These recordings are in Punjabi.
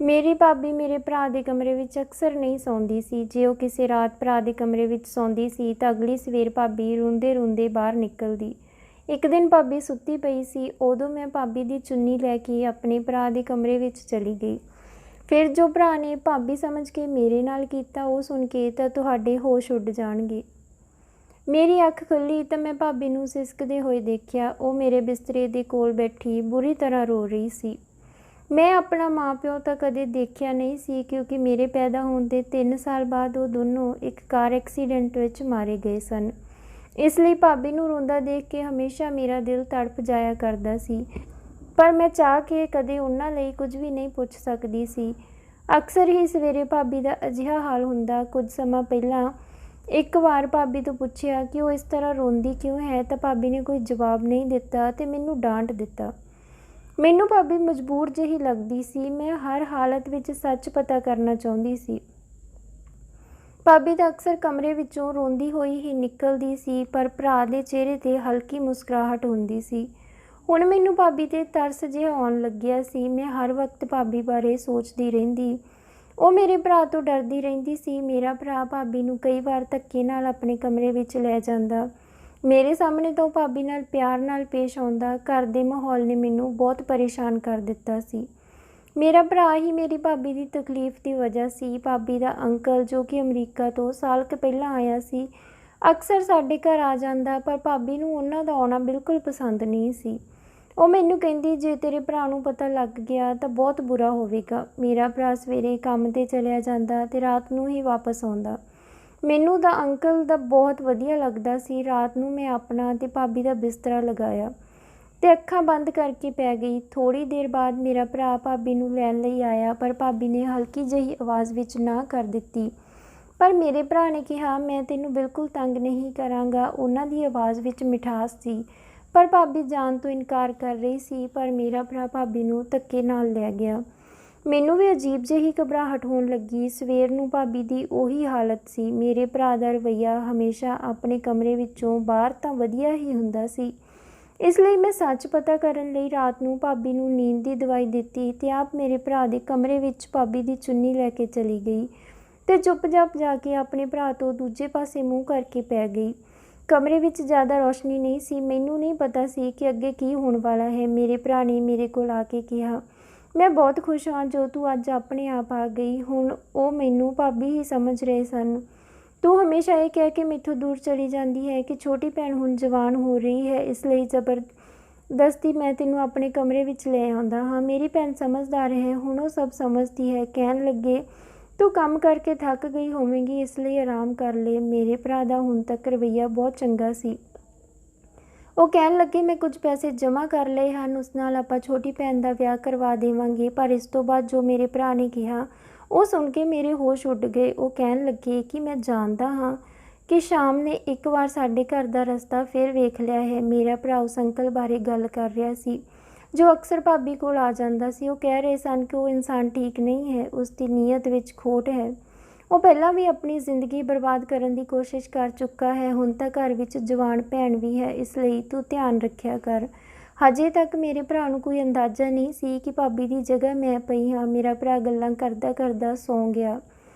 ਮੇਰੀ ਭਾਬੀ ਮੇਰੇ ਭਰਾ ਦੇ ਕਮਰੇ ਵਿੱਚ ਅਕਸਰ ਨਹੀਂ ਸੌਂਦੀ ਸੀ। ਜੇ ਉਹ ਕਿਸੇ ਰਾਤ ਭਰਾ ਦੇ ਕਮਰੇ ਵਿੱਚ ਸੌਂਦੀ ਸੀ ਤਾਂ ਅਗਲੀ ਸਵੇਰ ਭਾਬੀ ਰੋਂਦੇ-ਰੋਂਦੇ ਬਾਹਰ ਨਿਕਲਦੀ। ਇੱਕ ਦਿਨ ਭਾਬੀ ਸੁੱਤੀ ਪਈ ਸੀ, ਉਦੋਂ ਮੈਂ ਭਾਬੀ ਦੀ ਚੁੰਨੀ ਲੈ ਕੇ ਆਪਣੇ ਭਰਾ ਦੇ ਕਮਰੇ ਵਿੱਚ ਚਲੀ ਗਈ। ਫਿਰ ਜੋ ਭਰਾ ਨੇ ਭਾਬੀ ਸਮਝ ਕੇ ਮੇਰੇ ਨਾਲ ਕੀਤਾ, ਉਹ ਸੁਣ ਕੇ ਤਾਂ ਤੁਹਾਡੇ ਹੋਸ਼ ਉੱਡ ਜਾਣਗੇ। ਮੇਰੀ ਅੱਖ ਖੁੱਲ੍ਹੀ ਤਾਂ ਮੈਂ ਭਾਬੀ ਨੂੰ ਸਿਸਕਦੇ ਹੋਏ ਦੇਖਿਆ। ਉਹ ਮੇਰੇ ਬਿਸਤਰੇ ਦੇ ਕੋਲ ਬੈਠੀ ਬੁਰੀ ਤਰ੍ਹਾਂ ਰੋ ਰਹੀ ਸੀ। ਮੈਂ ਆਪਣਾ ਮਾਂ-ਪਿਓ ਤਾਂ ਕਦੇ ਦੇਖਿਆ ਨਹੀਂ ਸੀ, ਕਿਉਂਕਿ ਮੇਰੇ ਪੈਦਾ ਹੋਣ ਦੇ 3 ਸਾਲ ਬਾਅਦ ਉਹ ਦੋਨੋਂ ਇੱਕ ਕਾਰ ਐਕਸੀਡੈਂਟ ਵਿੱਚ ਮਾਰੇ ਗਏ ਸਨ। ਇਸ ਲਈ ਭਾਬੀ ਨੂੰ ਰੋਂਦਾ ਦੇਖ ਕੇ ਹਮੇਸ਼ਾ ਮੇਰਾ ਦਿਲ ਤੜਪ ਜਾਇਆ ਕਰਦਾ ਸੀ, ਪਰ ਮੈਂ ਚਾਹ ਕੇ ਕਦੇ ਉਹਨਾਂ ਲਈ ਕੁਝ ਵੀ ਨਹੀਂ ਪੁੱਛ ਸਕਦੀ ਸੀ। ਅਕਸਰ ਹੀ ਸਵੇਰੇ ਭਾਬੀ ਦਾ ਅਜਿਹਾ ਹਾਲ ਹੁੰਦਾ। ਕੁਝ ਸਮਾਂ ਪਹਿਲਾਂ ਇੱਕ ਵਾਰ ਭਾਬੀ ਤੋਂ ਪੁੱਛਿਆ ਕਿ ਉਹ ਇਸ ਤਰ੍ਹਾਂ ਰੋਂਦੀ ਕਿਉਂ ਹੈ, ਤਾਂ ਭਾਬੀ ਨੇ ਕੋਈ ਜਵਾਬ ਨਹੀਂ ਦਿੱਤਾ ਤੇ ਮੈਨੂੰ ਡਾਂਟ ਦਿੱਤਾ। ਮੈਨੂੰ ਭਾਬੀ ਮਜਬੂਰ ਜਿਹੀ ਲੱਗਦੀ ਸੀ। ਮੈਂ ਹਰ ਹਾਲਤ ਵਿੱਚ ਸੱਚ ਪਤਾ ਕਰਨਾ ਚਾਹੁੰਦੀ ਸੀ। ਭਾਬੀ ਤਾਂ ਅਕਸਰ ਕਮਰੇ ਵਿੱਚੋਂ ਰੋਂਦੀ ਹੋਈ ਹੀ ਨਿਕਲਦੀ ਸੀ, ਪਰ ਭਰਾ ਦੇ ਚਿਹਰੇ 'ਤੇ ਹਲਕੀ ਮੁਸਕਰਾਹਟ ਹੁੰਦੀ ਸੀ। ਹੁਣ ਮੈਨੂੰ ਭਾਬੀ 'ਤੇ ਤਰਸ ਜਿਹਾ ਆਉਣ ਲੱਗਿਆ ਸੀ। ਮੈਂ ਹਰ ਵਕਤ ਭਾਬੀ ਬਾਰੇ ਸੋਚਦੀ ਰਹਿੰਦੀ। ਉਹ ਮੇਰੇ ਭਰਾ ਤੋਂ ਡਰਦੀ ਰਹਿੰਦੀ ਸੀ। ਮੇਰਾ ਭਰਾ ਭਾਬੀ ਨੂੰ ਕਈ ਵਾਰ ਧੱਕੇ ਨਾਲ ਆਪਣੇ ਕਮਰੇ ਵਿੱਚ ਲੈ ਜਾਂਦਾ। ਮੇਰੇ ਸਾਹਮਣੇ ਤਾਂ ਉਹ ਭਾਬੀ ਨਾਲ ਪਿਆਰ ਨਾਲ ਪੇਸ਼ ਆਉਂਦਾ। ਘਰ ਦੇ ਮਾਹੌਲ ਨੇ ਮੈਨੂੰ ਬਹੁਤ ਪਰੇਸ਼ਾਨ ਕਰ ਦਿੱਤਾ ਸੀ। ਮੇਰਾ ਭਰਾ ਹੀ ਮੇਰੀ ਭਾਬੀ ਦੀ ਤਕਲੀਫ ਦੀ ਵਜ੍ਹਾ ਸੀ। ਭਾਬੀ ਦਾ ਅੰਕਲ, ਜੋ ਕਿ ਅਮਰੀਕਾ ਤੋਂ ਸਾਲ ਕੁ ਪਹਿਲਾਂ ਆਇਆ ਸੀ, ਅਕਸਰ ਸਾਡੇ ਘਰ ਆ ਜਾਂਦਾ, ਪਰ ਭਾਬੀ ਨੂੰ ਉਹਨਾਂ ਦਾ ਆਉਣਾ ਬਿਲਕੁਲ ਪਸੰਦ ਨਹੀਂ ਸੀ। ਉਹ ਮੈਨੂੰ ਕਹਿੰਦੀ, ਜੇ ਤੇਰੇ ਭਰਾ ਨੂੰ ਪਤਾ ਲੱਗ ਗਿਆ ਤਾਂ ਬਹੁਤ ਬੁਰਾ ਹੋਵੇਗਾ। ਮੇਰਾ ਭਰਾ ਸਵੇਰੇ ਕੰਮ 'ਤੇ ਚਲਿਆ ਜਾਂਦਾ ਤੇ ਰਾਤ ਨੂੰ ਹੀ ਵਾਪਸ ਆਉਂਦਾ। ਮੈਨੂੰ ਤਾਂ ਅੰਕਲ ਦਾ ਬਹੁਤ ਵਧੀਆ ਲੱਗਦਾ ਸੀ। ਰਾਤ ਨੂੰ ਮੈਂ ਆਪਣਾ ਤੇ ਭਾਬੀ ਦਾ ਬਿਸਤਰਾ ਲਗਾਇਆ ਤੇ ਅੱਖਾਂ ਬੰਦ ਕਰਕੇ ਪੈ ਗਈ। ਥੋੜ੍ਹੀ ਦੇਰ ਬਾਅਦ ਮੇਰਾ ਭਰਾ ਭਾਬੀ ਨੂੰ ਲੈਣ ਲਈ ਆਇਆ, ਪਰ ਭਾਬੀ ਨੇ ਹਲਕੀ ਜਿਹੀ ਆਵਾਜ਼ ਵਿੱਚ ਨਾ ਕਰ ਦਿੱਤੀ। ਪਰ ਮੇਰੇ ਭਰਾ ਨੇ ਕਿਹਾ, ਮੈਂ ਤੈਨੂੰ ਬਿਲਕੁਲ ਤੰਗ ਨਹੀਂ ਕਰਾਂਗਾ। ਉਹਨਾਂ ਦੀ ਆਵਾਜ਼ ਵਿੱਚ ਮਿਠਾਸ ਸੀ, ਪਰ ਭਾਬੀ ਜਾਣ ਤੋਂ ਇਨਕਾਰ ਕਰ ਰਹੀ ਸੀ। ਪਰ ਮੇਰਾ ਭਰਾ ਭਾਬੀ ਨੂੰ ਧੱਕੇ ਨਾਲ ਲੈ ਗਿਆ। ਮੈਨੂੰ ਵੀ ਅਜੀਬ ਜਿਹੀ ਘਬਰਾਹਟ ਹੋਣ ਲੱਗੀ। ਸਵੇਰ ਨੂੰ ਭਾਬੀ ਦੀ ਉਹੀ ਹਾਲਤ ਸੀ। ਮੇਰੇ ਭਰਾ ਦਾ ਰਵੱਈਆ ਹਮੇਸ਼ਾ ਆਪਣੇ ਕਮਰੇ ਵਿੱਚੋਂ ਬਾਹਰ ਤਾਂ ਵਧੀਆ ਹੀ ਹੁੰਦਾ ਸੀ। ਇਸ ਲਈ ਮੈਂ ਸੱਚ ਪਤਾ ਕਰਨ ਲਈ ਰਾਤ ਨੂੰ ਭਾਬੀ ਨੂੰ ਨੀਂਦ ਦੀ ਦਵਾਈ ਦਿੱਤੀ ਤੇ ਆਪ ਮੇਰੇ ਭਰਾ ਦੇ ਕਮਰੇ ਵਿੱਚ ਭਾਬੀ ਦੀ ਚੁੰਨੀ ਲੈ ਕੇ ਚਲੀ ਗਈ ਤੇ ਚੁੱਪ-ਚਾਪ ਜਾ ਕੇ ਆਪਣੇ ਭਰਾ ਤੋਂ ਦੂਜੇ ਪਾਸੇ ਮੂੰਹ ਕਰਕੇ ਪੈ ਗਈ। ਕਮਰੇ ਵਿੱਚ ਜ਼ਿਆਦਾ ਰੌਸ਼ਨੀ ਨਹੀਂ ਸੀ। ਮੈਨੂੰ ਨਹੀਂ ਪਤਾ ਸੀ ਕਿ ਅੱਗੇ ਕੀ ਹੋਣ ਵਾਲਾ ਹੈ। ਮੇਰੇ ਭਰਾ ਨੇ ਮੇਰੇ ਕੋਲ ਆ ਕੇ ਕਿਹਾ, ਮੈਂ ਬਹੁਤ ਖੁਸ਼ ਹਾਂ ਜੋ ਤੂੰ ਅੱਜ ਆਪਣੇ ਆਪ ਆ ਗਈ। ਹੁਣ ਉਹ ਮੈਨੂੰ ਭਾਬੀ ਹੀ ਸਮਝ ਰਹੇ ਸਨ। ਤੂੰ ਹਮੇਸ਼ਾ ਇਹ ਕਹਿ ਕੇ ਮੈਥੋਂ ਦੂਰ ਚਲੀ ਜਾਂਦੀ ਹੈ ਕਿ ਛੋਟੀ ਭੈਣ ਹੁਣ ਜਵਾਨ ਹੋ ਰਹੀ ਹੈ, ਇਸ ਲਈ ਜ਼ਬਰਦਸਤੀ ਮੈਂ ਤੈਨੂੰ ਆਪਣੇ ਕਮਰੇ ਵਿੱਚ ਲੈ ਆਉਂਦਾ ਹਾਂ। ਮੇਰੀ ਭੈਣ ਸਮਝਦਾਰ ਹੈ, ਹੁਣ ਉਹ ਸਭ ਸਮਝਦੀ ਹੈ। ਕਹਿਣ ਲੱਗੇ, ਤੂੰ ਕੰਮ ਕਰਕੇ ਥੱਕ ਗਈ ਹੋਵੇਂਗੀ, ਇਸ ਲਈ ਆਰਾਮ ਕਰ ਲੈ। ਮੇਰੇ ਭਰਾ ਦਾ ਹੁਣ ਤੱਕ ਰਵੱਈਆ ਬਹੁਤ ਚੰਗਾ ਸੀ। ਉਹ ਕਹਿਣ ਲੱਗੇ, ਮੈਂ ਕੁਝ ਪੈਸੇ ਜਮ੍ਹਾਂ ਕਰ ਲਏ ਹਨ, ਉਸ ਨਾਲ ਆਪਾਂ ਛੋਟੀ ਭੈਣ ਦਾ ਵਿਆਹ ਕਰਵਾ ਦੇਵਾਂਗੇ। ਪਰ ਇਸ ਤੋਂ ਬਾਅਦ ਜੋ ਮੇਰੇ ਭਰਾ ਨੇ ਕਿਹਾ, ਉਹ ਸੁਣ ਕੇ ਮੇਰੇ ਹੋਸ਼ ਉੱਡ ਗਏ। ਉਹ ਕਹਿਣ ਲੱਗੇ ਕਿ ਮੈਂ ਜਾਣਦਾ ਹਾਂ ਕਿ ਸ਼ਾਮ ਨੇ ਇੱਕ ਵਾਰ ਸਾਡੇ ਘਰ ਦਾ ਰਸਤਾ ਫਿਰ ਵੇਖ ਲਿਆ ਹੈ। ਮੇਰਾ ਭਰਾ ਉਸ ਅੰਕਲ ਬਾਰੇ ਗੱਲ ਕਰ ਰਿਹਾ ਸੀ ਜੋ ਅਕਸਰ ਭਾਬੀ ਕੋਲ ਆ ਜਾਂਦਾ ਸੀ। ਉਹ ਕਹਿ ਰਹੇ ਸਨ ਕਿ ਉਹ ਇਨਸਾਨ ਠੀਕ ਨਹੀਂ ਹੈ, ਉਸ ਦੀ ਨੀਅਤ ਵਿੱਚ ਖੋਟ ਹੈ। ਉਹ ਪਹਿਲਾਂ ਵੀ ਆਪਣੀ ਜ਼ਿੰਦਗੀ ਬਰਬਾਦ ਕਰਨ ਦੀ ਕੋਸ਼ਿਸ਼ ਕਰ ਚੁੱਕਾ ਹੈ। ਹੁਣ ਤਾਂ ਘਰ ਵਿੱਚ ਜਵਾਨ ਭੈਣ ਵੀ ਹੈ, ਇਸ ਲਈ ਤੂੰ ਧਿਆਨ ਰੱਖਿਆ ਕਰ। ਹਜੇ ਤੱਕ ਮੇਰੇ ਭਰਾ ਨੂੰ ਕੋਈ ਅੰਦਾਜ਼ਾ ਨਹੀਂ ਸੀ ਕਿ ਭਾਬੀ ਦੀ ਜਗ੍ਹਾ ਮੈਂ ਪਈ ਹਾਂ। ਮੇਰਾ ਭਰਾ ਗੱਲਾਂ ਕਰਦਾ ਕਰਦਾ ਸੌਂ ਗਿਆ।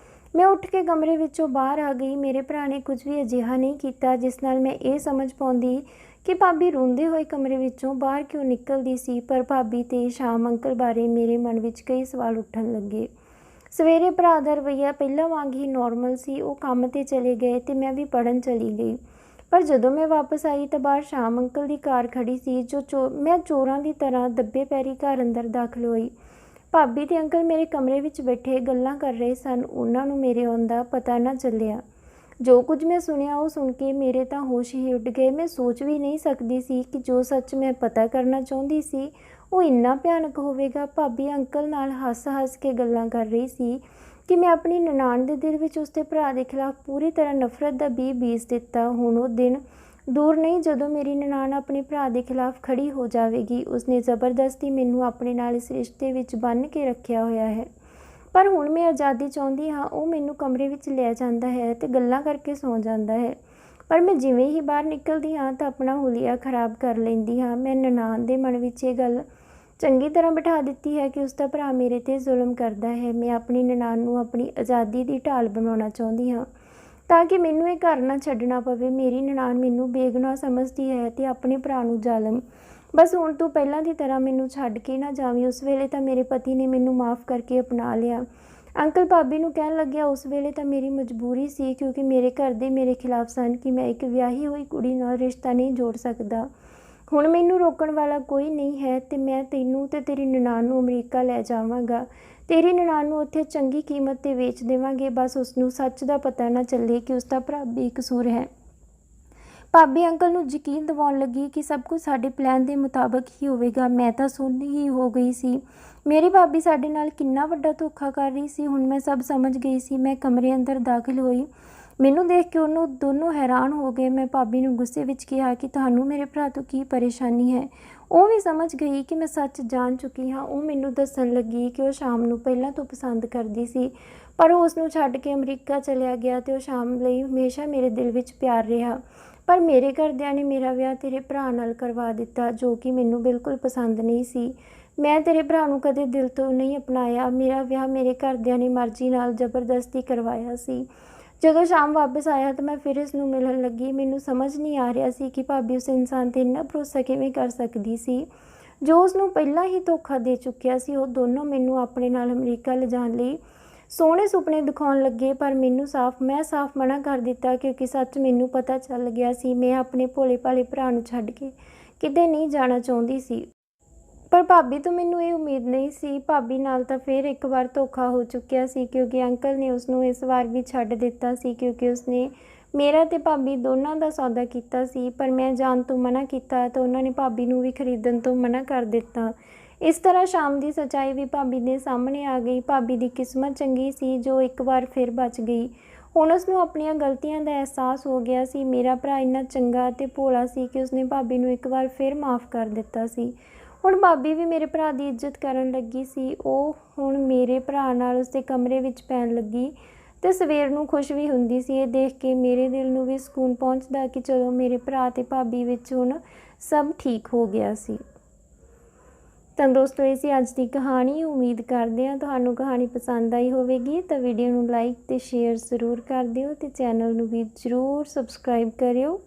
ਮੈਂ ਉੱਠ ਕੇ ਕਮਰੇ ਵਿੱਚੋਂ ਬਾਹਰ ਆ ਗਈ। ਮੇਰੇ ਭਰਾ ਨੇ ਕੁਝ ਵੀ ਅਜਿਹਾ ਨਹੀਂ ਕੀਤਾ ਜਿਸ ਨਾਲ ਮੈਂ ਇਹ ਸਮਝ ਪਾਉਂਦੀ ਕਿ ਭਾਬੀ ਰੋਂਦੇ ਹੋਏ ਕਮਰੇ ਵਿੱਚੋਂ ਬਾਹਰ ਕਿਉਂ ਨਿਕਲਦੀ ਸੀ। ਪਰ ਭਾਬੀ ਤੇ ਸ਼ਾਮ ਅੰਕਲ ਬਾਰੇ ਮੇਰੇ ਮਨ ਵਿੱਚ ਕਈ ਸਵਾਲ ਉੱਠਣ ਲੱਗੇ। ਸਵੇਰੇ ਭਰਾ ਦਾ ਰਵੱਈਆ ਪਹਿਲਾਂ ਵਾਂਗ ਹੀ ਨੋਰਮਲ ਸੀ। ਉਹ ਕੰਮ 'ਤੇ ਚਲੇ ਗਏ ਤੇ ਮੈਂ ਵੀ ਪੜ੍ਹਨ ਚਲੀ ਗਈ। ਪਰ ਜਦੋਂ ਮੈਂ ਵਾਪਸ ਆਈ ਤਾਂ ਬਾਹਰ ਸ਼ਾਮ ਅੰਕਲ ਦੀ ਕਾਰ ਖੜੀ ਸੀ। ਮੈਂ ਚੋਰਾਂ ਦੀ ਤਰ੍ਹਾਂ ਦੱਬੇ ਪੈਰੀ ਘਰ ਅੰਦਰ ਦਾਖਲ ਹੋਈ। ਭਾਬੀ ਤੇ ਅੰਕਲ ਮੇਰੇ ਕਮਰੇ ਵਿੱਚ ਬੈਠੇ ਗੱਲਾਂ ਕਰ ਰਹੇ ਸਨ। ਉਹਨਾਂ ਨੂੰ ਮੇਰੇ ਆਉਣ ਦਾ ਪਤਾ ਨਾ ਚੱਲਿਆ। ਜੋ ਕੁਝ ਮੈਂ ਸੁਣਿਆ, ਉਹ ਸੁਣ ਕੇ ਮੇਰੇ ਤਾਂ ਹੋਸ਼ ਹੀ ਉੱਡ ਗਏ। ਮੈਂ ਸੋਚ ਵੀ ਨਹੀਂ ਸਕਦੀ ਸੀ ਕਿ ਜੋ ਸੱਚ ਮੈਂ ਪਤਾ ਕਰਨਾ ਚਾਹੁੰਦੀ ਸੀ ਉਹ ਇੰਨਾ ਭਿਆਨਕ ਹੋਵੇਗਾ। ਭਾਬੀ ਅੰਕਲ ਨਾਲ ਹੱਸ-ਹੱਸ ਕੇ ਗੱਲਾਂ ਕਰ ਰਹੀ ਸੀ ਕਿ ਮੈਂ ਆਪਣੀ ਨਨਾਣ ਦੇ ਦਿਲ ਵਿੱਚ ਉਸਦੇ ਭਰਾ ਦੇ ਖਿਲਾਫ ਪੂਰੀ ਤਰ੍ਹਾਂ ਨਫ਼ਰਤ ਦਾ ਬੀਜ ਬੀਜ ਦਿੱਤਾ। ਹੁਣ ਉਹ ਦਿਨ ਦੂਰ ਨਹੀਂ ਜਦੋਂ ਮੇਰੀ ਨਨਾਣ ਆਪਣੇ ਭਰਾ ਦੇ ਖਿਲਾਫ ਖੜੀ ਹੋ ਜਾਵੇਗੀ। ਉਸਨੇ ਜ਼ਬਰਦਸਤੀ ਮੈਨੂੰ ਆਪਣੇ ਨਾਲ ਇਸ ਰਿਸ਼ਤੇ ਵਿੱਚ ਬੰਨ੍ਹ ਕੇ ਰੱਖਿਆ ਹੋਇਆ ਹੈ, ਪਰ ਹੁਣ ਮੈਂ ਆਜ਼ਾਦੀ ਚਾਹੁੰਦੀ ਹਾਂ। ਉਹ ਮੈਨੂੰ ਕਮਰੇ ਵਿੱਚ ਲੈ ਜਾਂਦਾ ਹੈ ਤੇ ਗੱਲਾਂ ਕਰਕੇ ਸੌਂ ਜਾਂਦਾ ਹੈ, ਪਰ ਮੈਂ ਜਿਵੇਂ ਹੀ ਬਾਹਰ ਨਿਕਲਦੀ ਹਾਂ ਤਾਂ ਆਪਣਾ ਹੁਲੀਆ ਖਰਾਬ ਕਰ ਲੈਂਦੀ ਹਾਂ। ਮੈਂ ਨਨਾਣ ਦੇ ਮਨ ਵਿੱਚ ਇਹ ਗੱਲ ਚੰਗੀ ਤਰ੍ਹਾਂ ਬਿਠਾ ਦਿੱਤੀ ਹੈ ਕਿ ਉਸ ਦਾ ਭਰਾ ਮੇਰੇ 'ਤੇ ਜ਼ੁਲਮ ਕਰਦਾ ਹੈ। ਮੈਂ ਆਪਣੀ ਨਨਾਣ ਨੂੰ ਆਪਣੀ ਆਜ਼ਾਦੀ ਦੀ ਢਾਲ ਬਣਾਉਣਾ ਚਾਹੁੰਦੀ ਹਾਂ ਤਾਂ ਕਿ ਮੈਨੂੰ ਇਹ ਘਰ ਨਾ ਛੱਡਣਾ ਪਵੇ। ਮੇਰੀ ਨਨਾਣ ਮੈਨੂੰ ਬੇਗੁਨਾਹ ਸਮਝਦੀ ਹੈ ਅਤੇ ਆਪਣੇ ਭਰਾ ਨੂੰ ਜ਼ਾਲਮ। ਬਸ ਹੁਣ ਤੂੰ ਪਹਿਲਾਂ ਦੀ ਤਰ੍ਹਾਂ ਮੈਨੂੰ ਛੱਡ ਕੇ ਨਾ ਜਾਵੀਂ। ਉਸ ਵੇਲੇ ਤਾਂ ਮੇਰੇ ਪਤੀ ਨੇ ਮੈਨੂੰ ਮਾफ़ ਕਰਕੇ ਅਪਣਾ ਲਿਆ। ਅੰਕਲ ਭਾਬੀ ਨੂੰ ਕਹਿਣ ਲੱਗਿਆ, ਉਸ ਵੇਲੇ ਤਾਂ ਮੇਰੀ ਮਜਬੂਰੀ ਸੀ ਕਿਉਂਕਿ ਮੇਰੇ ਘਰ ਦੇ ਮੇਰੇ ਖਿਲਾਫ ਸਨ ਕਿ ਮੈਂ ਇੱਕ ਵਿਆਹੀ ਹੋਈ ਕੁੜੀ ਨਾਲ ਰਿਸ਼ਤਾ ਨਹੀਂ ਜੋੜ ਸਕਦਾ। ਹੁਣ ਮੈਨੂੰ ਰੋਕਣ ਵਾਲਾ ਕੋਈ ਨਹੀਂ ਹੈ ਅਤੇ ਮੈਂ ਤੈਨੂੰ ਤੇ ਤੇਰੀ ਨਨਾਣ ਨੂੰ ਅਮਰੀਕਾ ਲੈ ਜਾਵਾਂਗਾ। ਤੇਰੀ ਨਨਾਣ ਨੂੰ ਉੱਥੇ ਚੰਗੀ ਕੀਮਤ 'ਤੇ ਵੇਚ ਦੇਵਾਂਗੇ। ਬਸ ਉਸਨੂੰ ਸੱਚ ਦਾ ਪਤਾ ਨਾ ਚੱਲੇ ਕਿ ਉਸਦਾ ਭਰਾ ਬੇਕਸੂਰ ਹੈ। ਭਾਬੀ ਅੰਕਲ ਨੂੰ ਯਕੀਨ ਦਿਵਾਉਣ ਲੱਗੀ ਕਿ ਸਭ ਕੁਝ ਸਾਡੇ ਪਲਾਨ ਦੇ ਮੁਤਾਬਕ ਹੀ ਹੋਵੇਗਾ। ਮੈਂ ਤਾਂ ਸੁੰਨ ਹੀ ਹੋ ਗਈ ਸੀ। ਮੇਰੀ ਭਾਬੀ ਸਾਡੇ ਨਾਲ ਕਿੰਨਾ ਵੱਡਾ ਧੋਖਾ ਕਰ ਰਹੀ ਸੀ। ਹੁਣ ਮੈਂ ਸਭ ਸਮਝ ਗਈ ਸੀ। ਮੈਂ ਕਮਰੇ ਅੰਦਰ ਦਾਖਲ ਹੋਈ। ਮੈਨੂੰ ਦੇਖ ਕੇ ਉਹਨੂੰ ਦੋਨੋਂ ਹੈਰਾਨ ਹੋ ਗਏ। ਮੈਂ ਭਾਬੀ ਨੂੰ ਗੁੱਸੇ ਵਿੱਚ ਕਿਹਾ ਕਿ ਤੁਹਾਨੂੰ ਮੇਰੇ ਭਰਾ ਤੋਂ ਕੀ ਪਰੇਸ਼ਾਨੀ ਹੈ। ਉਹ ਵੀ ਸਮਝ ਗਈ ਕਿ ਮੈਂ ਸੱਚ ਜਾਣ ਚੁੱਕੀ ਹਾਂ। ਉਹ ਮੈਨੂੰ ਦੱਸਣ ਲੱਗੀ ਕਿ ਉਹ ਸ਼ਾਮ ਨੂੰ ਪਹਿਲਾਂ ਤੋਂ ਪਸੰਦ ਕਰਦੀ ਸੀ, ਪਰ ਉਹ ਉਸ ਨੂੰ ਛੱਡ ਕੇ ਅਮਰੀਕਾ ਚਲਿਆ ਗਿਆ ਅਤੇ ਉਹ ਸ਼ਾਮ ਲਈ ਹਮੇਸ਼ਾ ਮੇਰੇ ਦਿਲ ਵਿੱਚ ਪਿਆਰ ਰਿਹਾ। ਪਰ ਮੇਰੇ ਘਰਦਿਆਂ ਨੇ ਮੇਰਾ ਵਿਆਹ ਤੇਰੇ ਭਰਾ ਨਾਲ ਕਰਵਾ ਦਿੱਤਾ, ਜੋ ਕਿ ਮੈਨੂੰ ਬਿਲਕੁਲ ਪਸੰਦ ਨਹੀਂ ਸੀ। ਮੈਂ ਤੇਰੇ ਭਰਾ ਨੂੰ ਕਦੇ ਦਿਲ ਤੋਂ ਨਹੀਂ ਅਪਣਾਇਆ। ਮੇਰਾ ਵਿਆਹ ਮੇਰੇ ਘਰਦਿਆਂ ਨੇ ਮਰਜ਼ੀ ਨਾਲ ਜ਼ਬਰਦਸਤੀ ਕਰਵਾਇਆ ਸੀ। ਜਦੋਂ ਸ਼ਾਮ ਵਾਪਸ ਆਇਆ ਤਾਂ ਮੈਂ ਫਿਰ ਇਸ ਨੂੰ ਮਿਲਣ ਲੱਗੀ। ਮੈਨੂੰ ਸਮਝ ਨਹੀਂ ਆ ਰਿਹਾ ਸੀ ਕਿ ਭਾਬੀ ਉਸ ਇਨਸਾਨ 'ਤੇ ਇੰਨਾ ਭਰੋਸਾ ਕਿਵੇਂ ਕਰ ਸਕਦੀ ਸੀ ਜੋ ਉਸ ਨੂੰ ਪਹਿਲਾਂ ਹੀ ਧੋਖਾ ਦੇ ਚੁੱਕਿਆ ਸੀ। ਉਹ ਦੋਨੋਂ ਮੈਨੂੰ ਆਪਣੇ ਨਾਲ ਅਮਰੀਕਾ ਲਿਜਾਣ ਲਈ ਸੋਹਣੇ ਸੁਪਨੇ ਦਿਖਾਉਣ ਲੱਗੇ, ਪਰ ਮੈਂ ਸਾਫ਼ ਮਨਾ ਕਰ ਦਿੱਤਾ ਕਿਉਂਕਿ ਸੱਚ ਮੈਨੂੰ ਪਤਾ ਚੱਲ ਗਿਆ ਸੀ। ਮੈਂ ਆਪਣੇ ਭੋਲੇ ਭਾਲੇ ਭਰਾ ਨੂੰ ਛੱਡ ਕੇ ਕਿਤੇ ਨਹੀਂ ਜਾਣਾ ਚਾਹੁੰਦੀ ਸੀ। ਪਰ ਭਾਬੀ ਤੋਂ ਮੈਨੂੰ ਇਹ ਉਮੀਦ ਨਹੀਂ ਸੀ। ਭਾਬੀ ਨਾਲ ਤਾਂ ਫਿਰ ਇੱਕ ਵਾਰ ਧੋਖਾ ਹੋ ਚੁੱਕਿਆ ਸੀ ਕਿਉਂਕਿ ਅੰਕਲ ਨੇ ਉਸ ਨੂੰ ਇਸ ਵਾਰ ਵੀ ਛੱਡ ਦਿੱਤਾ ਸੀ ਕਿਉਂਕਿ ਉਸਨੇ ਮੇਰਾ ਤੇ ਭਾਬੀ ਦੋਨਾਂ ਦਾ ਸੌਦਾ ਕੀਤਾ ਸੀ। ਪਰ ਮੈਂ ਜਾਣ ਤੋਂ ਮਨਾ ਕੀਤਾ ਤਾਂ ਉਹਨਾਂ ਨੇ ਭਾਬੀ ਨੂੰ ਵੀ ਖਰੀਦਣ ਤੋਂ ਮਨਾ ਕਰ ਦਿੱਤਾ। ਇਸ ਤਰ੍ਹਾਂ ਸ਼ਾਮ ਦੀ ਸੱਚਾਈ ਵੀ ਭਾਬੀ ਦੇ ਸਾਹਮਣੇ ਆ ਗਈ। ਭਾਬੀ ਦੀ ਕਿਸਮਤ ਚੰਗੀ ਸੀ ਜੋ ਇੱਕ ਵਾਰ ਫਿਰ ਬਚ ਗਈ। ਹੁਣ ਉਸ ਨੂੰ ਆਪਣੀਆਂ ਗਲਤੀਆਂ ਦਾ ਅਹਿਸਾਸ ਹੋ ਗਿਆ ਸੀ। ਮੇਰਾ ਭਰਾ ਇੰਨਾ ਚੰਗਾ ਅਤੇ ਭੋਲਾ ਸੀ ਕਿ ਉਸਨੇ ਭਾਬੀ ਨੂੰ ਇੱਕ ਵਾਰ ਫਿਰ ਮਾफ़ ਕਰ ਦਿੱਤਾ ਸੀ। ਹੁਣ ਭਾਬੀ ਵੀ ਮੇਰੇ ਭਰਾ ਦੀ ਇੱਜ਼ਤ ਕਰਨ ਲੱਗੀ ਸੀ। ਉਹ ਹੁਣ ਮੇਰੇ ਭਰਾ ਨਾਲ ਉਸਦੇ ਕਮਰੇ ਵਿੱਚ ਪੈਣ ਲੱਗੀ ਅਤੇ ਸਵੇਰ ਨੂੰ ਖੁਸ਼ ਵੀ ਹੁੰਦੀ ਸੀ। ਇਹ ਦੇਖ ਕੇ ਮੇਰੇ ਦਿਲ ਨੂੰ ਵੀ ਸਕੂਨ ਪਹੁੰਚਦਾ ਕਿ ਚਲੋ ਮੇਰੇ ਭਰਾ ਅਤੇ ਭਾਬੀ ਵਿੱਚ ਹੁਣ ਸਭ ਠੀਕ ਹੋ ਗਿਆ ਸੀ। ਤਾਂ ਦੋਸਤੋ, ਇਹ ਸੀ ਅੱਜ ਦੀ ਕਹਾਣੀ। ਉਮੀਦ ਕਰਦੇ ਹਾਂ ਤੁਹਾਨੂੰ ਕਹਾਣੀ ਪਸੰਦ ਆਈ ਹੋਵੇਗੀ। ਤਾਂ ਵੀਡੀਓ ਨੂੰ ਲਾਈਕ ਅਤੇ ਸ਼ੇਅਰ ਜ਼ਰੂਰ ਕਰ ਦਿਓ ਅਤੇ ਚੈਨਲ ਨੂੰ ਵੀ ਜ਼ਰੂਰ ਸਬਸਕ੍ਰਾਈਬ ਕਰਿਓ।